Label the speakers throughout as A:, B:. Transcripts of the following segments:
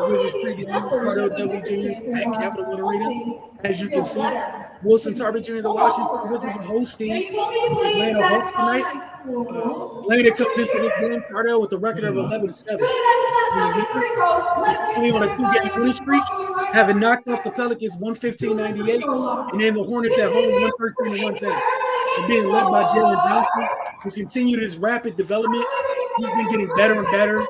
A: Wizards pregame, Cardo W. Jr. at Capital One Arena. As you can see, Wilson Tarbert Jr. The Washington Wizards are hosting the Atlanta Hawks tonight. Atlanta comes into this game, Cardell, with a record of 11-7. Only on a 2-game winning streak, having knocked off the Pelicans 115-98, and then the Hornets at home 113-110. And being led by Jalen Johnson, who's continued his rapid development. He's been getting better and better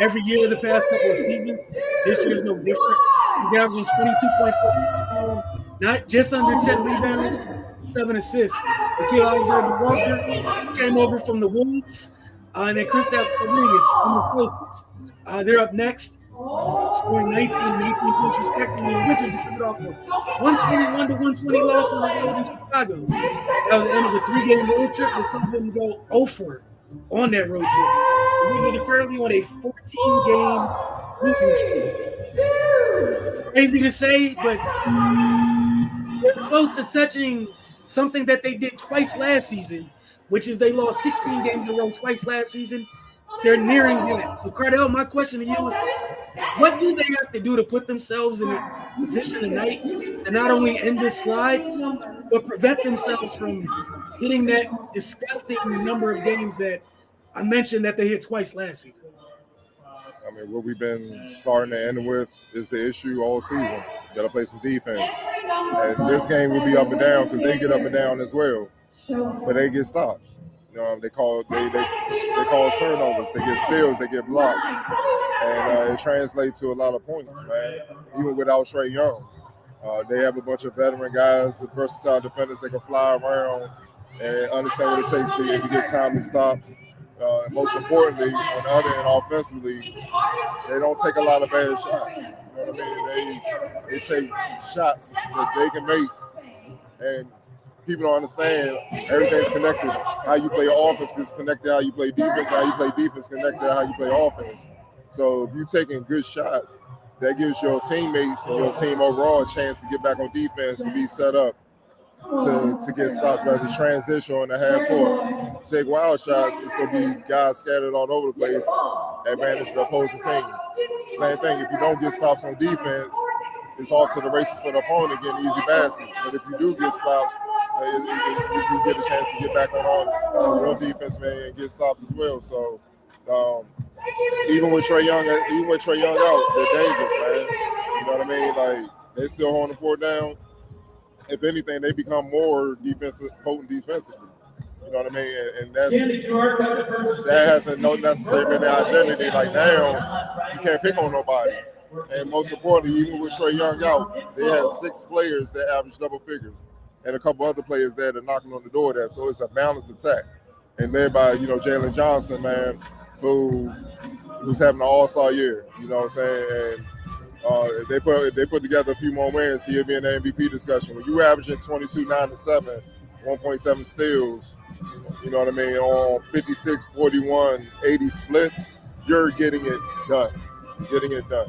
A: every year of the past couple of seasons. This year's no different. He's averaging 22.4, not just under 10 rebounds, 7 assists. Nikhil Alexander-Walker came over from the Wolves, and then Kristaps Porzingis from the Celtics. They're up next, scoring 19 and 18 points respectively. The Wizards have it off a 121-120 loss on the road in Chicago. That was the end of a 3-game road trip, and some of them go 0-for on that road trip. The Wizards are currently on a 14-game losing streak. Crazy to say, but they're close to touching something that they did twice last season, which is they lost 16 games in a row twice last season. They're nearing that. So, Cardell, my question to you is, what do they have to do to put themselves in a position tonight to not only end this slide, but prevent themselves from hitting that disgusting number of games that I mentioned that they hit twice last season?
B: I mean, what we've been starting to end with is the issue all season. Got to play some defense. And this game will be up and down because they get up and down as well. But they get stops. They cause turnovers, they get steals, they get blocks, and it translates to a lot of points, man. Even without Trae Young, they have a bunch of veteran guys, the versatile defenders that can fly around and understand what it takes to get timely stops. And most importantly, on the other end, offensively, they don't take a lot of bad shots. You know what I mean? They take shots that they can make, and people don't understand everything's connected. How you play offense is connected to how you play defense. How you play defense connected to how you play offense. So if you're taking good shots, that gives your teammates and your team overall a chance to get back on defense, to be set up to get stops, whether it's transition or in the half court. Take wild shots, it's going to be guys scattered all over the place, advantage the opposing team. Same thing, if you don't get stops on defense, it's off to the races for the opponent getting easy baskets. But if you do get stops, you get a chance to get back on your defense, man, and get stops as well. So even with Trae Young out, they're dangerous, man. You know what I mean? Like, they still holding the fort down. If anything, they become more potent defensively. You know what I mean? And that hasn't necessarily been their identity. Like, now, you can't pick on nobody. And most importantly, even with Trae Young out, they have 6 players that average double figures, and a couple other players there that are knocking on the door there. So it's a balanced attack. And led by, Jalen Johnson, man, who's having an all-star year. You know what I'm saying? And if they put together a few more wins, he'll be in the MVP discussion. When you averaging 22, 9-7, 1.7 steals, you know what I mean, on 56, 41, 80 splits, you're getting it done. You're getting it done.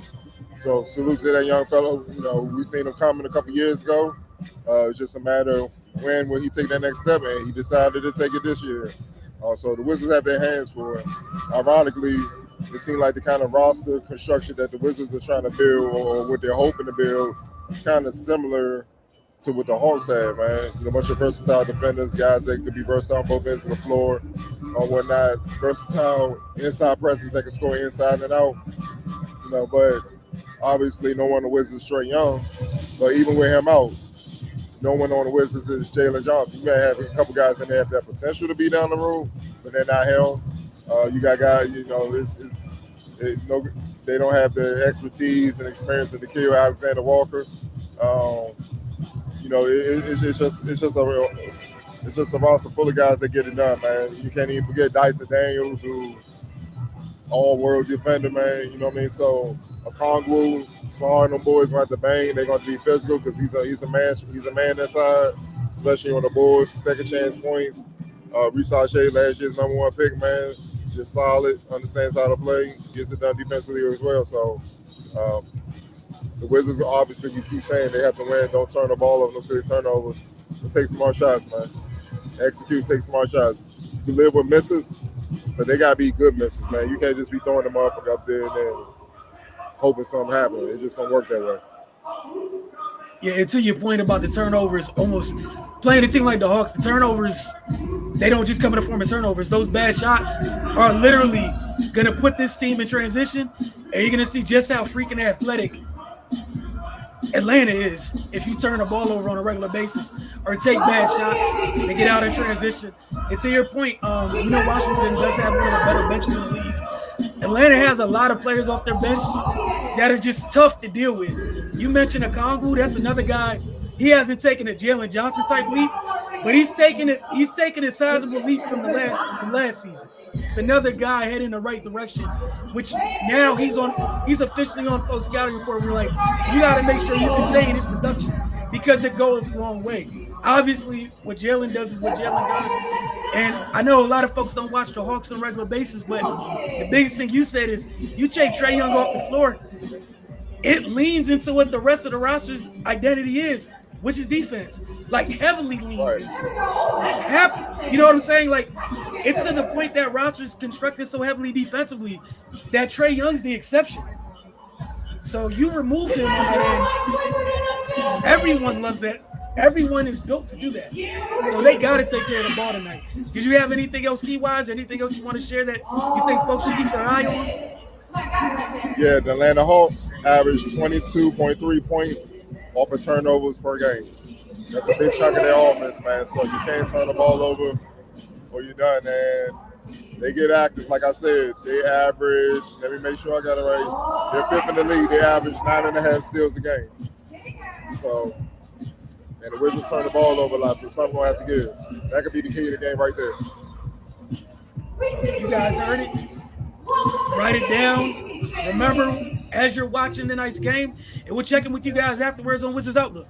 B: So salute to that young fellow. We seen him coming a couple years ago. It's just a matter of when will he take that next step, and he decided to take it this year. So the Wizards have their hands for it. Ironically, it seemed like the kind of roster construction that the Wizards are trying to build, or what they're hoping to build, is kind of similar to what the Hawks have, man. A bunch of versatile defenders, guys that could be versatile on both ends of the floor or whatnot. Versatile inside presence that can score inside and out. But obviously no one on the Wizards is Trae Young. But even with him out, no one on the Wizards is Jalen Johnson. You may have a couple guys that may have that potential to be down the road, but they're not him. You got guys, they don't have the expertise and experience of Nikhil Alexander-Walker. It's just a roster full of guys that get it done, man. You can't even forget Dyson Daniels, who all-world defender, man. You know what I mean? So Okongwu, Sarn, them boys going to have to bang. They're going to be physical because he's a man inside, especially on the boards. Second chance points. Risache, last year's number 1 pick, man. Just solid, understands how to play, gets it done defensively as well. So the Wizards, obviously, we keep saying they have to win. Don't turn the ball over, no silly turnovers. But take smart shots, man. Execute, take smart shots. You live with misses, But they got to be good misses, man. You can't just be throwing them up there and then hoping something happens. It just don't work that way.
A: Yeah, and to your point about the turnovers, almost playing a team like the Hawks, the turnovers, they don't just come in the form of turnovers. Those bad shots are literally going to put this team in transition, and you're going to see just how freaking athletic Atlanta is if you turn the ball over on a regular basis or take bad shots and get out in transition. And to your point, Washington does have one of the better benches in the league. Atlanta has a lot of players off their bench that are just tough to deal with. You mentioned Okongwu, that's another guy. He hasn't taken a Jalen Johnson type leap, but he's taken a sizable leap from last season. It's another guy heading in the right direction, which now he's officially on folks scouting report. We're like, you got to make sure you contain his production because it goes a long way. Obviously, what Jalen does is what Jalen does. And I know a lot of folks don't watch the Hawks on a regular basis, but the biggest thing you said is you take Trae Young off the floor, it leans into what the rest of the roster's identity is, which is defense. Like heavily leans into it. You know what I'm saying? Like it's to the point that roster is constructed so heavily defensively that Trae Young's the exception. So you remove him on that end. Everyone loves that. Everyone is built to do that. So they got to take care of the ball tonight. Did you have anything else key-wise or anything else you want to share that you think folks should keep their eye on?
B: Yeah, the Atlanta Hawks average 22.3 points off of turnovers per game. That's a big chunk of their offense, man. So you can't turn the ball over or you're done, man. They get active. Like I said, they average, let me make sure I got it right. They're fifth in the league. They average 9.5 steals a game. So, and the Wizards turn the ball over a lot, so something going to have to give. That could be the key to the game right there.
A: You guys heard it. Write it down. Remember, as you're watching tonight's game, and we'll check in with you guys afterwards on Wizards Outlook.